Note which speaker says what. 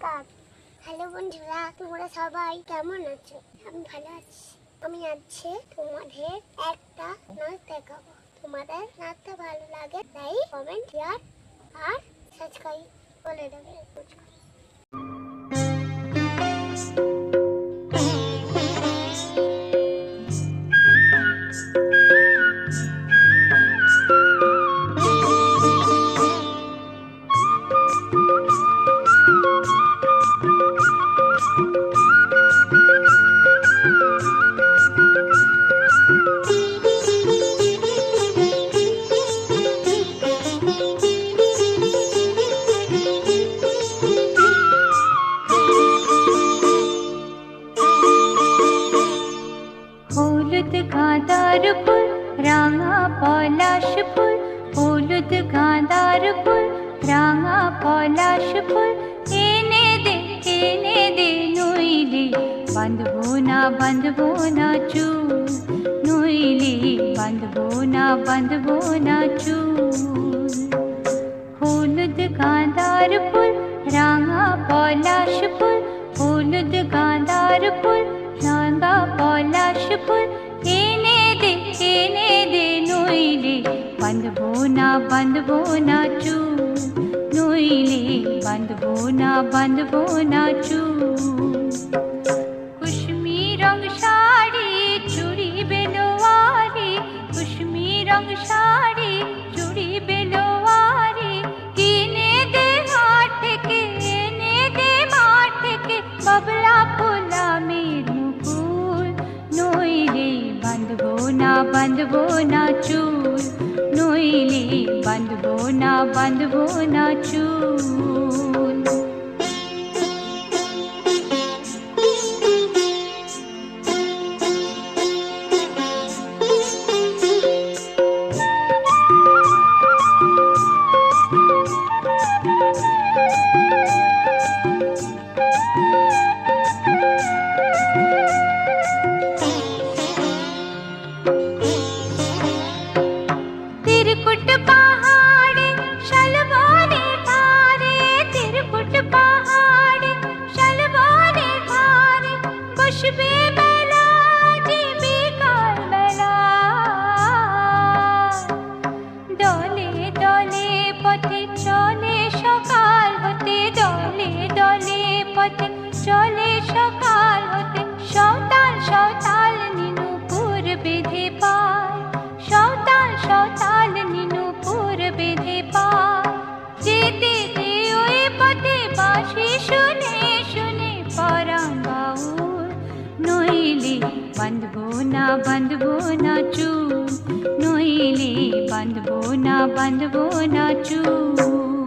Speaker 1: নমস্কার। হ্যালো বন্ধুরা, তোমরা সবাই কেমন আছো? আমি ভালো আছি। আমি আজকে তোমাদের একটা নাচ দেখাবো। তোমাদের নাচটা ভালো লাগে লাইক, কমেন্ট, শেয়ার আর সাবস্ক্রাইব করে দেবে।
Speaker 2: হলুদ গাঁদার ফুল, রাঙা পলাশ ফুল, হলুদ গাঁদার ফুল, রাঙা পলাশ ফুল, এনে দে নইলে বাঁধবো না চুল, নইলে বাঁধবো না চুল। হলুদ গাঁদার ফুল, রাঙা পলাশ ফুল, হলুদ গাঁদার ফুল, রাঙা পলাশ ফুল, এনে দে নইলে বাঁধবো না চুল, নইলে বাঁধবো না চুল। কুসুমি রং শাড়ি চুড়ি বেলোয়ারি, কুসুমি রং শাড়ি চুড়ি বেলোয়ারি, কিনে দে হাট থেকে, এনে দে মাঠ থেকে, বাবলা ফুলামের মুকুল, নইলে বাঁধবো না চুল, নইলে বাঁধবো না চুল। तिरकुट पहाड़े शलवारे धारे, तिरकुट पहाड़े शलवारे धारे, बसबे बेला जी बिकाल बेला, दले दले पथे चले सकाल होते, दले दले पथे चले सकाल होते, सौताल नीनुपुर बेधे पाय, सौताल नीनुपुर बेधे पाय, जेते दे ओई पथे बाँशी शुने शुने पराण बाउल, नइले बाँधबो ना चुल, नइले बाँधबो ना चुल।